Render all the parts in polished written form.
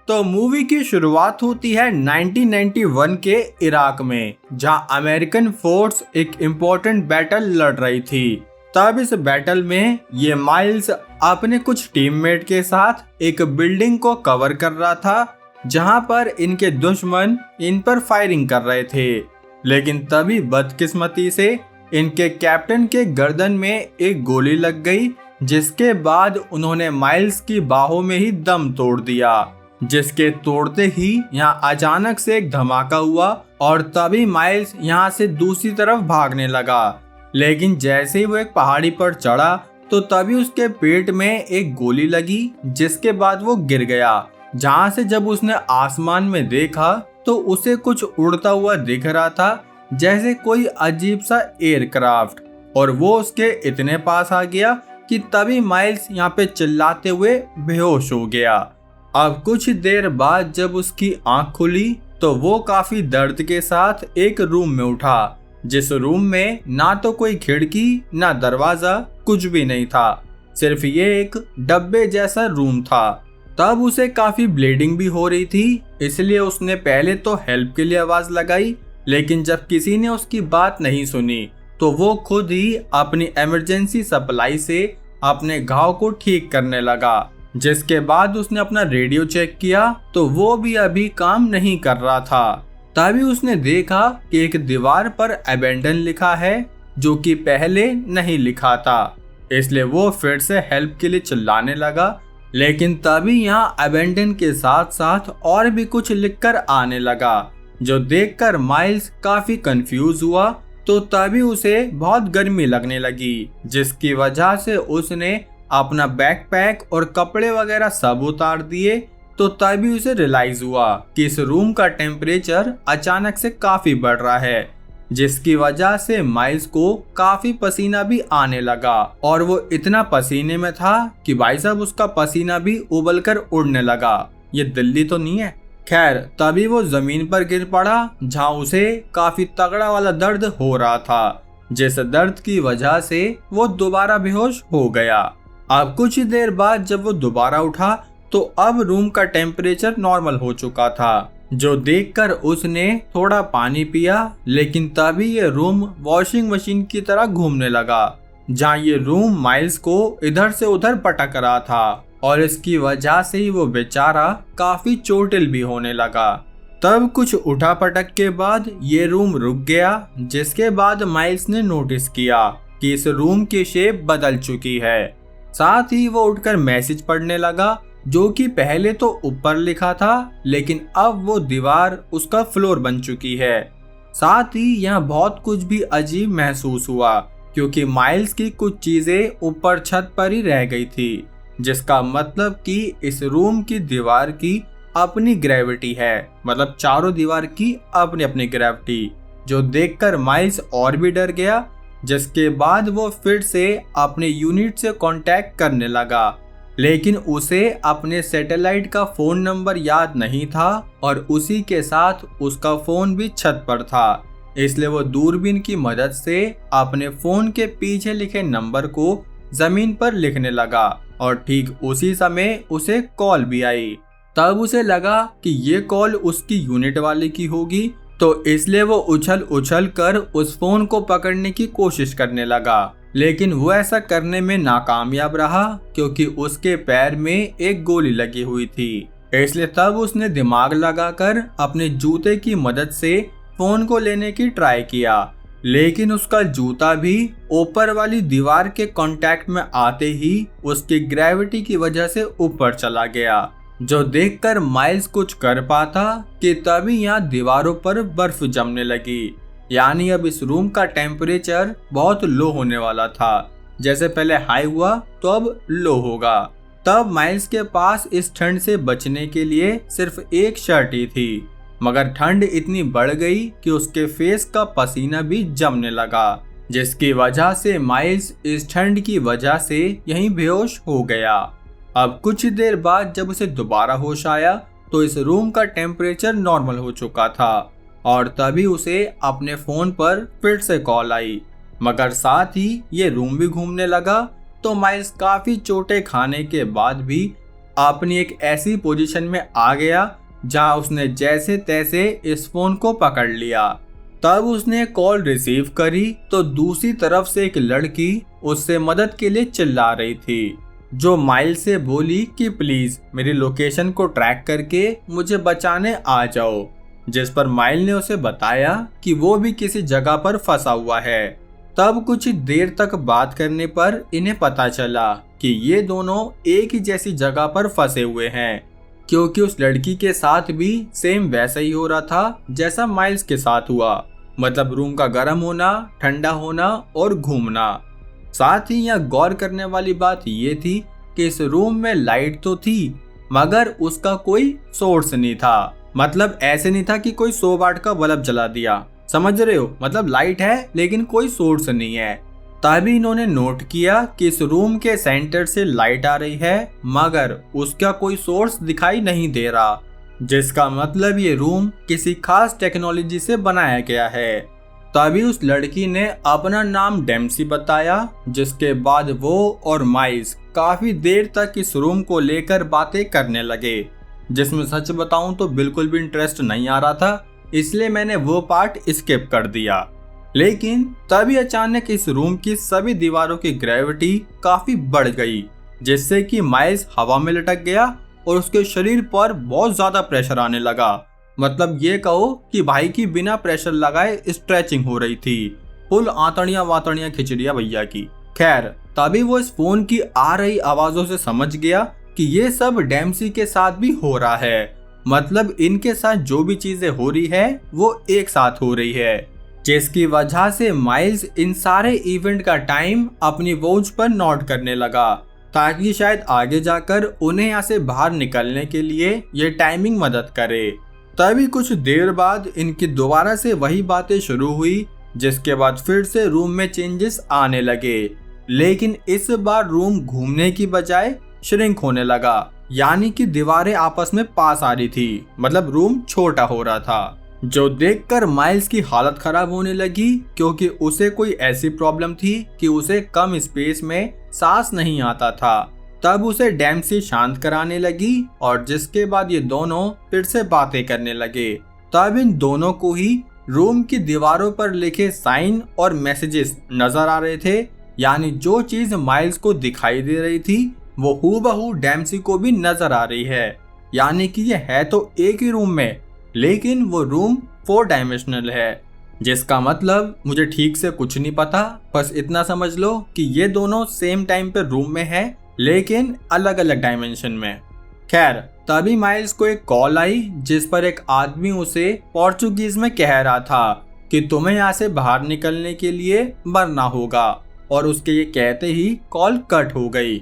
तो मूवी की शुरुआत होती है 1991 के इराक में, जहां अमेरिकन फोर्स एक इम्पोर्टेंट बैटल लड़ रही थी। तब इस बैटल में ये माइल्स अपने कुछ टीममेट के साथ एक बिल्डिंग को कवर कर रहा था, जहां पर इनके दुश्मन इन पर फायरिंग कर रहे थे। लेकिन तभी बदकिस्मती से इनके कैप्टन के गर्दन में एक गोली लग गई, जिसके बाद उन्होंने माइल्स की बाहों में ही दम तोड़ दिया। जिसके तोड़ते ही यहाँ अचानक से एक धमाका हुआ और तभी माइल्स यहाँ से दूसरी तरफ भागने लगा। लेकिन जैसे ही वो एक पहाड़ी पर चढ़ा तो तभी उसके पेट में एक गोली लगी, जिसके बाद वो गिर गया। जहाँ से जब उसने आसमान में देखा तो उसे कुछ उड़ता हुआ दिख रहा था, जैसे कोई अजीब सा एयरक्राफ्ट, और वो उसके इतने पास आ गया कि तभी माइल्स यहाँ पे चिल्लाते हुए बेहोश हो गया। अब कुछ देर बाद जब उसकी आंख खुली तो वो काफी दर्द के साथ एक रूम में उठा, जिस रूम में ना तो कोई खिड़की ना दरवाजा, कुछ भी नहीं था, सिर्फ ये एक डब्बे जैसा रूम था। तब उसे काफी ब्लीडिंग भी हो रही थी, इसलिए उसने पहले तो हेल्प के लिए आवाज लगाई, लेकिन जब किसी ने उसकी बात नहीं सुनी तो वो खुद ही अपनी इमरजेंसी सप्लाई से अपने घाव को ठीक करने लगा। जिसके बाद उसने अपना रेडियो चेक किया तो वो भी अभी काम नहीं कर रहा था। तभी उसने देखा कि एक दीवार पर अबेंडन लिखा है, जो कि पहले नहीं लिखा था। इसलिए वो फिर से हेल्प के लिए चिल्लाने लगा, लेकिन तभी यहाँ अबेंडन के साथ साथ और भी कुछ लिखकर आने लगा, जो देखकर माइल्स काफी कंफ्यूज हुआ। तो तभी उसे बहुत गर्मी लगने लगी, जिसकी वजह से उसने अपना बैकपैक और कपड़े वगैरह सब उतार दिए। तो तभी उसे रियलाइज हुआ कि इस रूम का टेम्परेचर अचानक से काफी बढ़ रहा है, जिसकी वजह से माइल्स को काफी पसीना भी आने लगा, और वो इतना पसीने में था कि भाई साहब उसका पसीना भी उबलकर उड़ने लगा। ये दिल्ली तो नहीं है। खैर, तभी वो जमीन पर गिर पड़ा, जहाँ उसे काफी तगड़ा वाला दर्द हो रहा था, जिस दर्द की वजह से वो दोबारा बेहोश हो गया। अब कुछ ही देर बाद जब वो दोबारा उठा तो अब रूम का टेम्परेचर नॉर्मल हो चुका था, जो देखकर उसने थोड़ा पानी पिया। लेकिन तभी ये रूम वॉशिंग मशीन की तरह घूमने लगा, जहाँ ये रूम माइल्स को इधर से उधर पटक रहा था, और इसकी वजह से ही वो बेचारा काफी चोटिल भी होने लगा। तब कुछ उठा पटक के बाद ये रूम रुक गया, जिसके बाद माइल्स ने नोटिस किया कि इस रूम की शेप बदल चुकी है। साथ ही वो उठकर मैसेज पढ़ने लगा, जो कि पहले तो ऊपर लिखा था, लेकिन अब वो दीवार उसका फ्लोर बन चुकी है। साथ ही यहाँ बहुत कुछ भी अजीब महसूस हुआ, क्योंकि माइल्स की कुछ चीजें ऊपर छत पर ही रह गई थी, जिसका मतलब कि इस रूम की दीवार की अपनी ग्रेविटी है, मतलब चारों दीवार की अपनी अपनी ग्रेविटी, जो देखकर माइल्स और भी डर गया। जिसके बाद वो फिर से अपने यूनिट से कांटेक्ट करने लगा, लेकिन उसे अपने सैटेलाइट का फोन नंबर याद नहीं था, और उसी के साथ उसका फोन भी छत पर था। इसलिए वो दूरबीन की मदद से अपने फोन के पीछे लिखे नंबर को जमीन पर लिखने लगा, और ठीक उसी समय उसे कॉल भी आई। तब उसे लगा कि ये कॉल उसकी यूनिट वाले की होगी, तो इसलिए वो उछल उछल कर उस फोन को पकड़ने की कोशिश करने लगा। लेकिन वो ऐसा करने में नाकामयाब रहा, क्योंकि उसके पैर में एक गोली लगी हुई थी। इसलिए तब उसने दिमाग लगाकर अपने जूते की मदद से फोन को लेने की ट्राई किया, लेकिन उसका जूता भी ऊपर वाली दीवार के कांटेक्ट में आते ही उसकी ग्रेविटी की वजह से ऊपर चला गया, जो देखकर माइल्स कुछ कर पाता कि तभी यहाँ दीवारों पर बर्फ जमने लगी। यानी अब इस रूम का टेम्परेचर बहुत लो होने वाला था, जैसे पहले हाई हुआ तो अब लो होगा। तब माइल्स के पास इस ठंड से बचने के लिए सिर्फ एक शर्ट ही थी, मगर ठंड इतनी बढ़ गई कि उसके फेस का पसीना भी जमने लगा, जिसकी वजह से माइल्स इस ठंड की वजह से यहीं बेहोश हो गया। अब कुछ देर बाद जब उसे दोबारा होश आया तो इस रूम का टेम्परेचर नॉर्मल हो चुका था, और तभी उसे अपने फोन पर फिर से कॉल आई, मगर साथ ही ये रूम भी घूमने लगा। तो माइल्स काफी चोटें खाने के बाद भी अपनी एक ऐसी पोजीशन में आ गया जहां उसने जैसे तैसे इस फोन को पकड़ लिया। तब उसने कॉल रिसीव करी तो दूसरी तरफ से एक लड़की उससे मदद के लिए चिल्ला रही थी, जो माइल्स से बोली कि प्लीज मेरी लोकेशन को ट्रैक करके मुझे बचाने आ जाओ। जिस पर माइल ने उसे बताया कि वो भी किसी जगह पर फंसा हुआ है। तब कुछ देर तक बात करने पर इन्हें पता चला कि ये दोनों एक ही जैसी जगह पर फंसे हुए हैं, क्योंकि उस लड़की के साथ भी सेम वैसा ही हो रहा था जैसा माइल्स के साथ हुआ, मतलब रूम का गर्म होना, ठंडा होना और घूमना। साथ ही यहाँ गौर करने वाली बात ये थी कि इस रूम में लाइट तो थी मगर उसका कोई सोर्स नहीं था। मतलब ऐसे नहीं था कि कोई 100 वाट का बल्ब जला दिया, समझ रहे हो, मतलब लाइट है लेकिन कोई सोर्स नहीं है। तभी इन्होंने नोट किया कि इस रूम के सेंटर से लाइट आ रही है मगर उसका कोई सोर्स दिखाई नहीं दे रहा, जिसका मतलब ये रूम किसी खास टेक्नोलॉजी से बनाया गया है। तभी उस लड़की ने अपना नाम डेम्सी बताया, जिसके बाद वो और माइल्स काफी देर तक इस रूम को लेकर बातें करने लगे, जिसमें सच बताऊं तो बिल्कुल भी इंटरेस्ट नहीं आ रहा था, इसलिए मैंने वो पार्ट स्किप कर दिया। लेकिन तभी अचानक इस रूम की सभी दीवारों की ग्रेविटी काफी बढ़ गई, जिससे कि माइल्स हवा में लटक गया और उसके शरीर पर बहुत ज्यादा प्रेशर आने लगा। मतलब ये कहो कि भाई की बिना प्रेशर लगाए स्ट्रेचिंग हो रही थी, फुल आंतड़ियां वातड़ियां खिंच रही भैया की। खैर तभी वो इस फोन की आ रही आवाजों से समझ गया कि ये सब डेम्सी के साथ भी हो रहा है, मतलब इनके साथ जो भी चीजें हो रही है वो एक साथ हो रही है, जिसकी वजह से माइल्स इन सारे इवेंट का टाइम अपनी वॉच पर नोट करने लगा, ताकि शायद आगे जाकर उन्हें यहाँ से बाहर निकलने के लिए ये टाइमिंग मदद करे। तभी कुछ देर बाद इनकी दोबारा से वही बातें शुरू हुई, जिसके बाद फिर से रूम में चेंजेस आने लगे, लेकिन इस बार रूम घूमने की बजाय श्रिंक होने लगा, यानी कि दीवारें आपस में पास आ रही थी, मतलब रूम छोटा हो रहा था, जो देखकर माइल्स की हालत खराब होने लगी, क्योंकि उसे कोई ऐसी प्रॉब्लम थी कि उसे कम स्पेस में सांस नहीं आता था। तब उसे डेम्सी शांत कराने लगी और जिसके बाद ये दोनों फिर से बातें करने लगे। तब इन दोनों को ही रूम की दीवारों पर लिखे साइन और मैसेजेस नजर आ रहे थे, यानी जो चीज माइल्स को दिखाई दे रही थी वो हूबहू डेम्सी को भी नजर आ रही है, यानी कि ये है तो एक ही रूम में लेकिन वो रूम 4 डायमेंशनल है, जिसका मतलब मुझे ठीक से कुछ नहीं पता, बस इतना समझ लो कि ये दोनों सेम टाइम पे रूम में है लेकिन अलग अलग डायमेंशन में। खैर तभी माइल्स को एक कॉल आई, जिस पर एक आदमी उसे पोर्चुगीज में कह रहा था कि तुम्हें यहाँ से बाहर निकलने के लिए मरना होगा, और उसके ये कहते ही कॉल कट हो गई।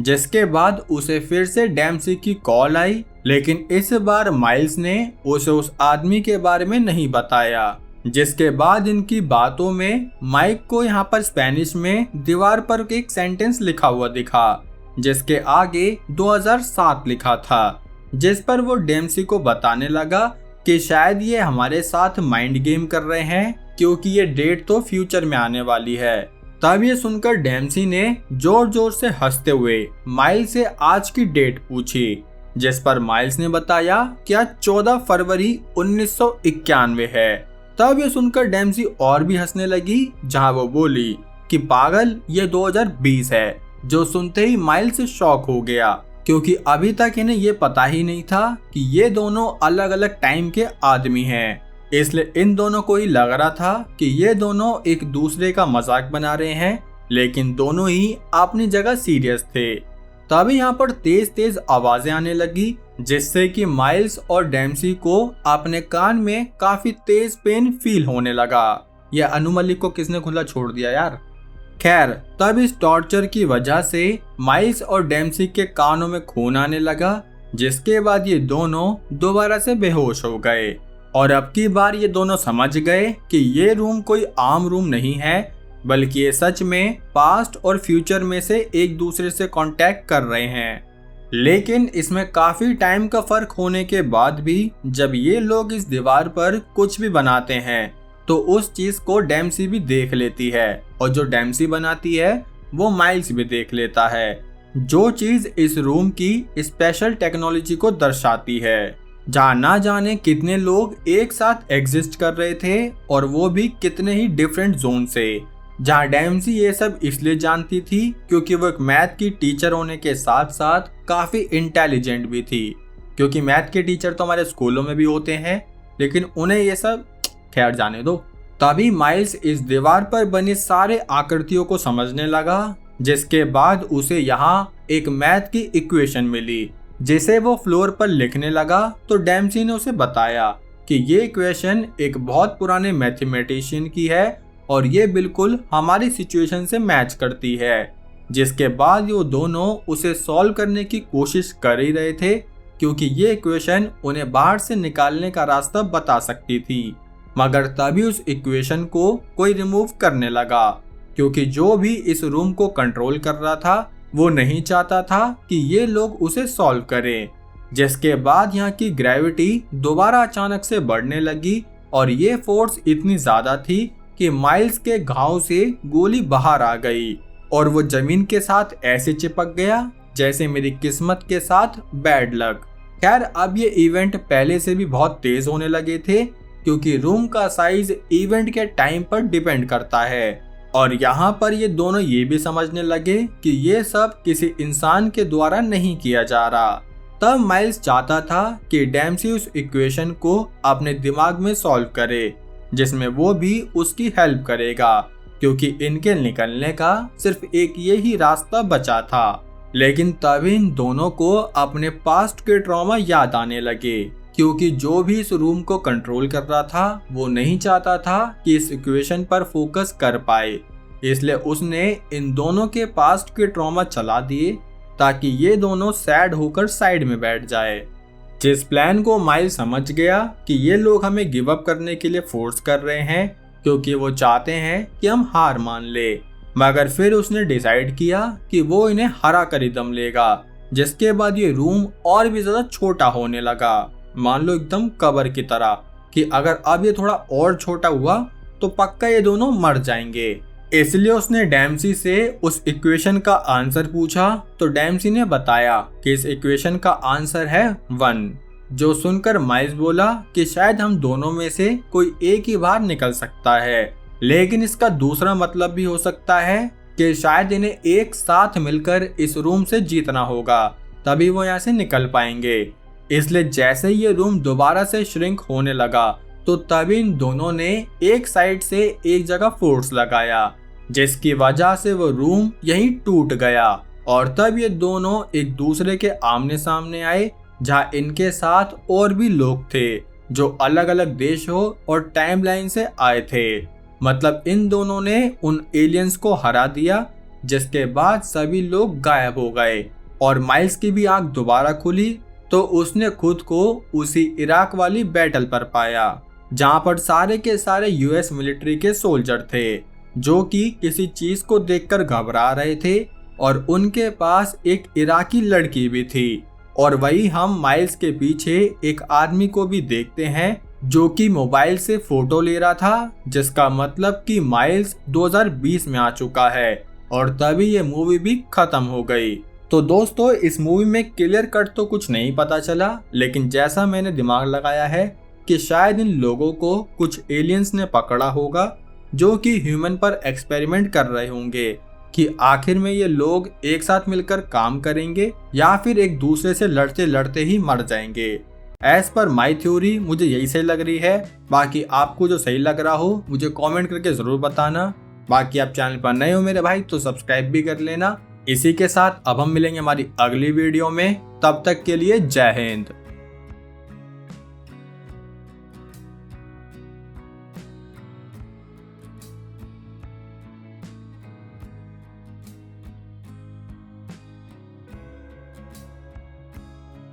जिसके बाद उसे फिर से डेम्सी की कॉल आई, लेकिन इस बार माइल्स ने उसे उस आदमी के बारे में नहीं बताया। जिसके बाद इनकी बातों में माइक को यहाँ पर स्पेनिश में दीवार पर एक सेंटेंस लिखा हुआ दिखा, जिसके आगे 2007 लिखा था, जिस पर वो डेम्सी को बताने लगा कि शायद ये हमारे साथ माइंड गेम कर रहे हैं, क्योंकि ये डेट तो फ्यूचर में आने वाली है। तब ये सुनकर डेम्सी ने जोर जोर से हंसते हुए माइल्स से आज की डेट पूछी, जिस पर माइल्स ने बताया कि आज 14 फरवरी 1991 है। तब ये सुनकर डेम्सी और भी हंसने लगी, जहां वो बोली कि पागल ये 2020 है, जो सुनते ही माइल्स शॉक हो गया, क्योंकि अभी तक इन्हें ये पता ही नहीं था कि ये दोनों अलग अलग टाइम के आदमी हैं। इसलिए इन दोनों को ही लग रहा था कि ये दोनों एक दूसरे का मजाक बना रहे हैं, लेकिन दोनों ही अपनी जगह सीरियस थे। तभी यहाँ पर तेज तेज आवाजें आने लगी, जिससे कि माइल्स और डेम्सी को अपने कान में काफी तेज पेन फील होने लगा। यह अनु मलिक को किसने खुला छोड़ दिया यार। खैर तब इस टॉर्चर की वजह से माइल्स और डेम्सी के कानों में खून आने लगा, जिसके बाद ये दोनों दोबारा से बेहोश हो गए, और अब की बार ये दोनों समझ गए कि ये रूम कोई आम रूम नहीं है, बल्कि ये सच में पास्ट और फ्यूचर में से एक दूसरे से कांटेक्ट कर रहे हैं। लेकिन इसमें काफी टाइम का फर्क होने के बाद भी जब ये लोग इस दीवार पर कुछ भी बनाते हैं तो उस चीज को डेम्सी भी देख लेती है, और जो डेम्सी बनाती है वो माइल्स भी देख लेता है, जो चीज इस रूम की स्पेशल टेक्नोलॉजी को दर्शाती है, जहाँ ना जाने कितने लोग एक साथ एग्जिस्ट कर रहे थे और वो भी कितने ही डिफरेंट जोन से। जहाँ डैम्सी ये सब इसलिए जानती थी क्योंकि वो एक मैथ की टीचर होने के साथ साथ काफी इंटेलिजेंट भी थी, क्योंकि मैथ के टीचर तो हमारे स्कूलों में भी होते हैं, लेकिन उन्हें ये सब खैर जाने दो। तभी माइल्स इस दीवार पर बनी सारे आकृतियों को समझने लगा, जिसके बाद उसे यहाँ एक मैथ की इक्वेशन मिली जिसे वो फ्लोर पर लिखने लगा। तो डैम्सी ने उसे बताया कि ये इक्वेशन एक बहुत पुराने मैथमेटिशियन की है और ये बिल्कुल हमारी सिचुएशन से मैच करती है। जिसके बाद वो दोनों उसे सॉल्व करने की कोशिश कर ही रहे थे, क्योंकि ये इक्वेशन उन्हें बाहर से निकालने का रास्ता बता सकती थी। मगर तभी उस इक्वेशन को कोई रिमूव करने लगा, क्योंकि जो भी इस रूम को कंट्रोल कर रहा था वो नहीं चाहता था कि ये लोग उसे सॉल्व करें। जिसके बाद यहाँ की ग्रेविटी दोबारा अचानक से बढ़ने लगी और ये फोर्स इतनी ज्यादा थी कि माइल्स के घाव से गोली बाहर आ गई और वो जमीन के साथ ऐसे चिपक गया जैसे मेरी किस्मत के साथ बैड लक। खैर अब ये इवेंट पहले से भी बहुत तेज होने लगे थे, क्योंकि रूम का साइज इवेंट के टाइम पर डिपेंड करता है। और यहाँ पर ये दोनों ये भी समझने लगे कि ये सब किसी इंसान के द्वारा नहीं किया जा रहा। तब माइल्स चाहता था कि डैम्सी उस इक्वेशन को अपने दिमाग में सॉल्व करे, जिसमें वो भी उसकी हेल्प करेगा, क्योंकि इनके निकलने का सिर्फ एक ये ही रास्ता बचा था। लेकिन तभी इन दोनों को अपने पास्ट के ट्रॉमा याद आने लगे, क्योंकि जो भी इस रूम को कंट्रोल कर रहा था वो नहीं चाहता था कि इस इक्वेशन पर फोकस कर पाए। इसलिए उसने इन दोनों के पास्ट के ट्रॉमा चला दिए ताकि ये दोनों सैड होकर साइड में बैठ जाए। जिस प्लान को माइल समझ गया कि ये लोग हमें गिव अप करने के लिए फोर्स कर रहे हैं, क्योंकि वो चाहते हैं कि हम हार मान ले। मगर फिर उसने डिसाइड किया कि वो इन्हें हरा कर ही दम लेगा। जिसके बाद ये रूम और भी ज्यादा छोटा होने लगा, मान लो एकदम कबर की तरह, कि अगर अब ये थोड़ा और छोटा हुआ तो पक्का ये दोनों मर जाएंगे। इसलिए उसने डैम्सी से उस इक्वेशन का आंसर पूछा। तो डैम्सी ने बताया कि इस इक्वेशन का आंसर है 1। जो सुनकर माइल्स बोला कि शायद हम दोनों में से कोई एक ही बाहर निकल सकता है, लेकिन इसका दूसरा मतलब भी हो सकता है कि शायद इन्हें एक साथ मिलकर इस रूम से जीतना होगा, तभी वो यहाँ से निकल पाएंगे। इसलिए जैसे ये रूम दोबारा से श्रिंक होने लगा तो तभी इन दोनों ने एक साइड से एक जगह फोर्स लगाया, जिसकी वजह से वो रूम यहीं टूट गया। और तब ये दोनों एक दूसरे के आमने सामने आए, जहाँ इनके साथ और भी लोग थे जो अलग अलग देशों और टाइमलाइन से आए थे। मतलब इन दोनों ने उन एलियंस को हरा दिया, जिसके बाद सभी लोग गायब हो गए और माइल्स की भी आंख दोबारा खुली। तो उसने खुद को उसी इराक वाली बैटल पर पाया, जहां पर सारे के सारे यूएस मिलिट्री के सोल्जर थे, जो कि किसी चीज को देखकर घबरा रहे थे और उनके पास एक इराकी लड़की भी थी। और वही हम माइल्स के पीछे एक आदमी को भी देखते हैं जो कि मोबाइल से फोटो ले रहा था, जिसका मतलब कि माइल्स 2020 में आ चुका है। और तभी ये मूवी भी खत्म हो गई। तो दोस्तों इस मूवी में क्लियर कट तो कुछ नहीं पता चला, लेकिन जैसा मैंने दिमाग लगाया है कि शायद इन लोगों को कुछ एलियंस ने पकड़ा होगा जो कि ह्यूमन पर एक्सपेरिमेंट कर रहे होंगे कि आखिर में ये लोग एक साथ मिलकर काम करेंगे या फिर एक दूसरे से लड़ते लड़ते ही मर जाएंगे। एज पर माई थ्योरी मुझे यही सही लग रही है। बाकी आपको जो सही लग रहा हो मुझे कमेंट करके जरूर बताना। बाकी आप चैनल पर नए हो मेरे भाई तो सब्सक्राइब भी कर लेना। इसी के साथ अब हम मिलेंगे हमारी अगली वीडियो में, तब तक के लिए जय हिंद।